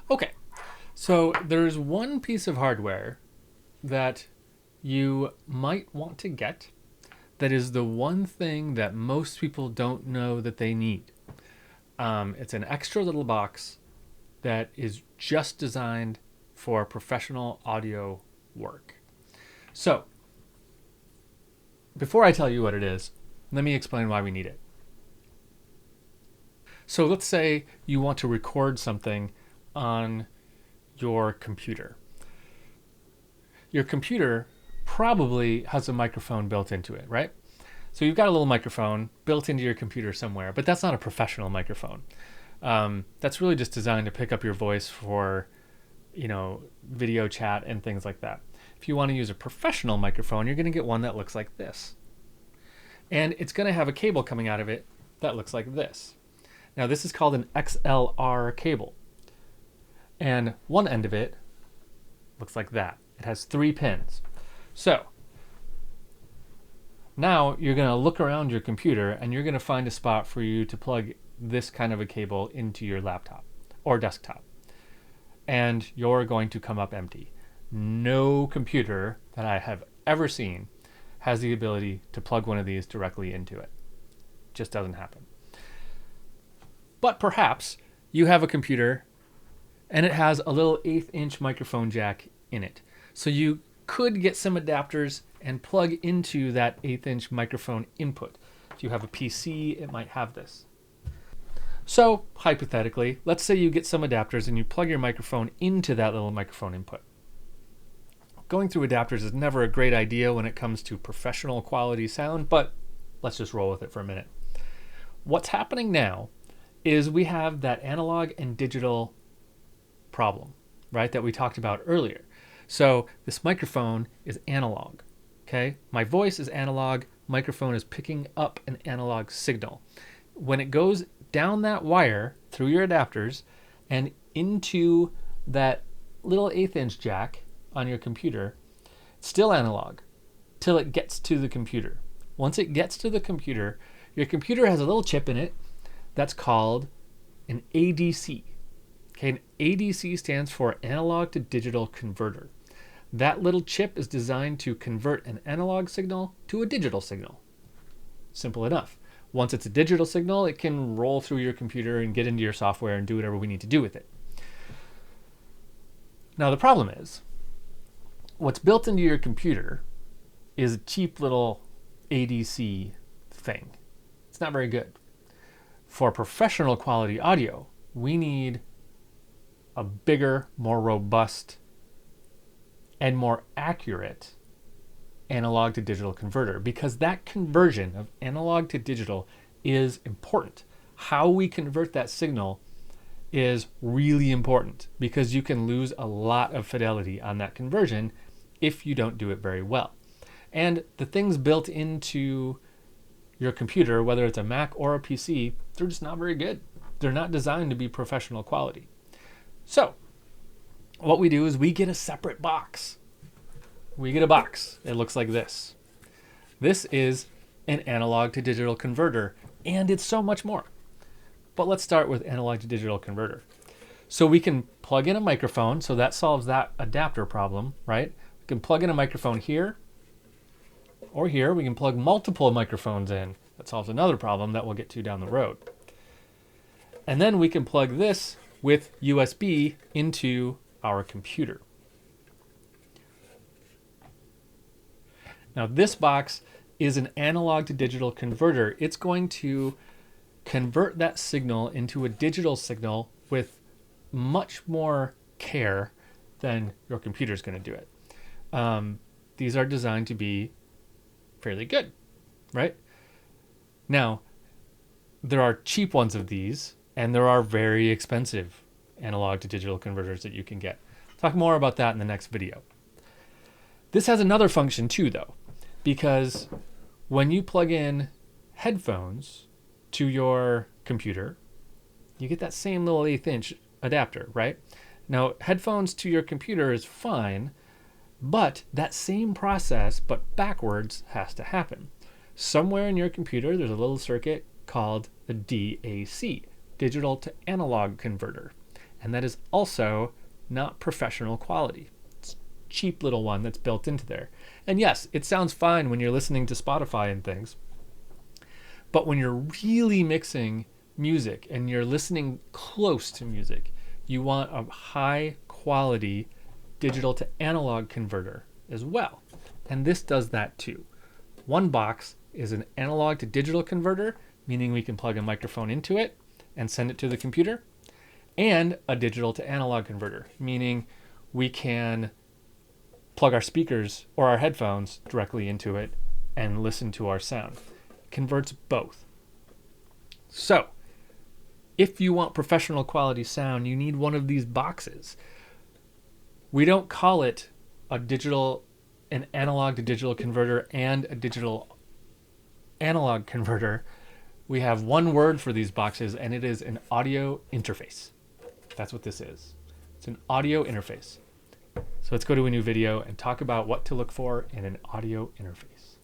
Okay, so there's one piece of hardware that you might want to get that is the one thing that most people don't know that they need. It's an extra little box that is just designed for professional audio work. So, before I tell you what it is, let me explain why we need it. So let's say you want to record something on your computer. Your computer probably has a microphone built into it, right? So you've got a little microphone built into your computer somewhere, but that's not a professional microphone. That's really just designed to pick up your voice for, video chat and things like that. If you want to use a professional microphone, you're going to get one that looks like this. And it's going to have a cable coming out of it that looks like this. Now this is called an XLR cable. And one end of it looks like that. It has 3 pins. So now you're going to look around your computer and you're going to find a spot for you to plug this kind of a cable into your laptop or desktop. And you're going to come up empty. No computer that I have ever seen has the ability to plug one of these directly into it. Just doesn't happen. But perhaps you have a computer and it has a little 1/8 inch microphone jack in it. So you could get some adapters and plug into that 1/8 inch microphone input. If you have a PC, it might have this. So hypothetically, let's say you get some adapters and you plug your microphone into that little microphone input. Going through adapters is never a great idea when it comes to professional quality sound, but let's just roll with it for a minute. What's happening now is we have that analog and digital problem, right, that we talked about earlier. So this microphone is analog, okay? My voice is analog, microphone is picking up an analog signal. When it goes down that wire through your adapters and into that little 1/8 inch jack on your computer, it's still analog till it gets to the computer. Once it gets to the computer, your computer has a little chip in it that's called an ADC. Okay, an ADC stands for analog to digital converter. That little chip is designed to convert an analog signal to a digital signal. Simple enough. Once it's a digital signal, it can roll through your computer and get into your software and do whatever we need to do with it. Now the problem is, what's built into your computer is a cheap little ADC thing. It's not very good. For professional quality audio, we need a bigger, more robust, and more accurate analog to digital converter, because that conversion of analog to digital is important. How we convert that signal is really important because you can lose a lot of fidelity on that conversion if you don't do it very well. And the things built into your computer, whether it's a Mac or a PC, they're just not very good. They're not designed to be professional quality. So what we do is we get a separate box. We get a box. It looks like this. This is an analog to digital converter, and it's so much more. But let's start with analog to digital converter. So we can plug in a microphone, so that solves that adapter problem, right? We can plug in a microphone here or here. We can plug multiple microphones in. That solves another problem that we'll get to down the road. And then we can plug this with USB into our computer. Now this box is an analog to digital converter. It's going to convert that signal into a digital signal with much more care than your computer is going to do it. These are designed to be fairly good, right? Now, there are cheap ones of these, and there are very expensive analog to digital converters that you can get. Talk more about that in the next video. This has another function too, though, because when you plug in headphones to your computer, you get that same little 1/8 inch adapter, right? Now, headphones to your computer is fine, but that same process, but backwards, has to happen. Somewhere in your computer, there's a little circuit called a DAC, digital to analog converter. and that is also not professional quality. It's a cheap little one that's built into there. And yes, it sounds fine when you're listening to Spotify and things, but when you're really mixing music and you're listening close to music, you want a high quality digital to analog converter as well. And this does that too. One box is an analog to digital converter, meaning we can plug a microphone into it and send it to the computer, and a digital to analog converter, meaning we can plug our speakers or our headphones directly into it and listen to our sound. It converts both. So, if you want professional quality sound, you need one of these boxes. We don't call it an analog to digital converter and a digital analog converter. We have one word for these boxes, and it is an audio interface. That's what this is. It's an audio interface. So let's go to a new video and talk about what to look for in an audio interface.